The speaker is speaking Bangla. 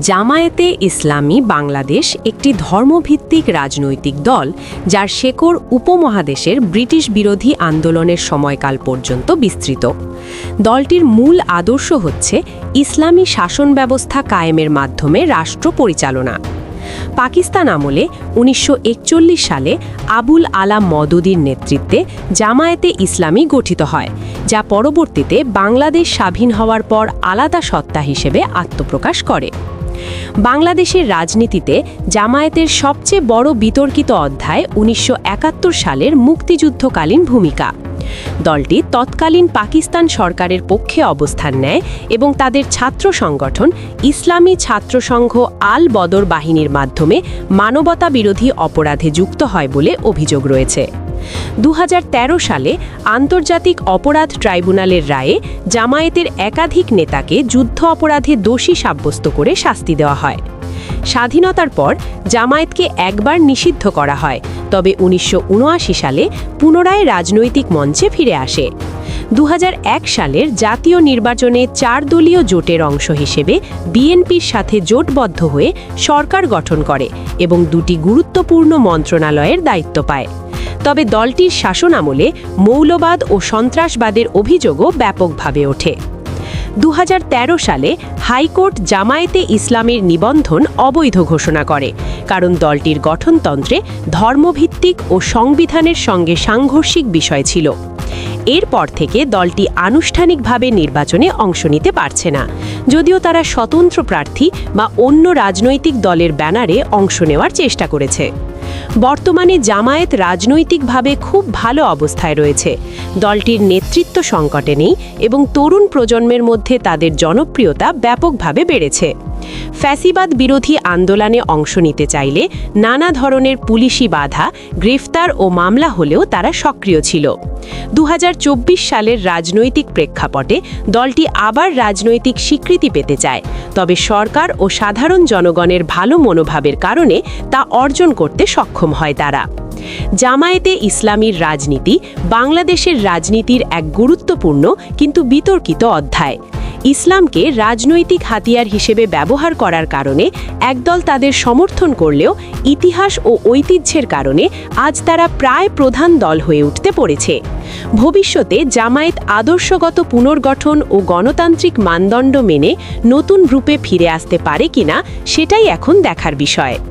জামায়াতে ইসলামী বাংলাদেশ একটি ধর্মভিত্তিক রাজনৈতিক দল যার শেকড় উপমহাদেশের ব্রিটিশ বিরোধী আন্দোলনের সময়কাল পর্যন্ত বিস্তৃত। দলটির মূল আদর্শ হচ্ছে ইসলামী শাসন ব্যবস্থা কায়েমের মাধ্যমে রাষ্ট্র পরিচালনা। পাকিস্তান আমলে ১৯৪১ সালে আবুল আলাম মওদুদির নেতৃত্বে জামায়াতে ইসলামী গঠিত হয়, যা পরবর্তীতে বাংলাদেশ স্বাধীন হওয়ার পর আলাদা সত্তা হিসেবে আত্মপ্রকাশ করে। বাংলাদেশের রাজনীতিতে জামায়াতের সবচেয়ে বড় বিতর্কিত অধ্যায় ১৯৭১ সালের মুক্তিযুদ্ধকালীন ভূমিকা। দলটি তৎকালীন পাকিস্তান সরকারের পক্ষে অবস্থান নেয় এবং তাদের ছাত্র সংগঠন ইসলামী ছাত্রসংঘ আল বদর বাহিনীর মাধ্যমে মানবতা বিরোধী অপরাধে যুক্ত হয় বলে অভিযোগ রয়েছে। ২০১৩ সালে আন্তর্জাতিক অপরাধ ট্রাইব্যুনালের রায়ে জামায়াতের একাধিক নেতাকে যুদ্ধ অপরাধে দোষী সাব্যস্ত করে শাস্তি দেওয়া হয়। স্বাধীনতার পর জামায়াতকে একবার নিষিদ্ধ করা হয়, তবে ১৯৭৯ সালে পুনরায় রাজনৈতিক মঞ্চে ফিরে আসে। ২০০১ সালের জাতীয় নির্বাচনে ৪ দলীয় জোটের অংশ হিসেবে বিএনপির সাথে জোটবদ্ধ হয়ে সরকার গঠন করে এবং দুটি গুরুত্বপূর্ণ মন্ত্রণালয়ের দায়িত্ব পায়। তবে দলটির শাসনামলে মৌলবাদ ও সন্ত্রাসবাদের অভিযোগও ব্যাপকভাবে ওঠে। ২০১৩ সালে হাইকোর্ট জামায়াতে ইসলামের নিবন্ধন অবৈধ ঘোষণা করে, কারণ দলটির গঠনতন্ত্রে ধর্মভিত্তিক ও সংবিধানের সঙ্গে সাংঘর্ষিক বিষয় ছিল। এরপর থেকে দলটি আনুষ্ঠানিকভাবে নির্বাচনে অংশ নিতে পারছে না, যদিও তারা স্বতন্ত্র প্রার্থী বা অন্য রাজনৈতিক দলের ব্যানারে অংশ নেওয়ার চেষ্টা করেছে। বর্তমানে জামায়াত রাজনৈতিকভাবে খুব ভালো অবস্থায় রয়েছে। দলটির নেতৃত্ব সংকটে নেই এবং তরুণ প্রজন্মের মধ্যে তাদের জনপ্রিয়তা ব্যাপকভাবে বেড়েছে। ফ্যাসিবাদ বিরোধী আন্দোলনে অংশ নিতে চাইলে নানা ধরনের পুলিশি বাধা, গ্রেফতার ও মামলা হলেও তারা সক্রিয় ছিল। ২০২৪ সালের রাজনৈতিক প্রেক্ষাপটে দলটি আবার রাজনৈতিক স্বীকৃতি পেতে চায়, তবে সরকার ও সাধারণ জনগণের ভালো মনোভাবের কারণে তা অর্জন করতে সক্ষম হয় তারা। জামায়াতে ইসলামীর রাজনীতি বাংলাদেশের রাজনীতির এক গুরুত্বপূর্ণ কিন্তু বিতর্কিত অধ্যায়। ইসলামকে রাজনৈতিক হাতিয়ার হিসেবে ব্যবহার করার কারণে একদল তাদের সমর্থন করলেও ইতিহাস ও ঐতিহ্যের কারণে আজ তারা প্রায় প্রধান দল হয়ে উঠতে পড়েছে। ভবিষ্যতে জামায়াত আদর্শগত পুনর্গঠন ও গণতান্ত্রিক মানদণ্ড মেনে নতুন রূপে ফিরে আসতে পারে কিনা, সেটাই এখন দেখার বিষয়।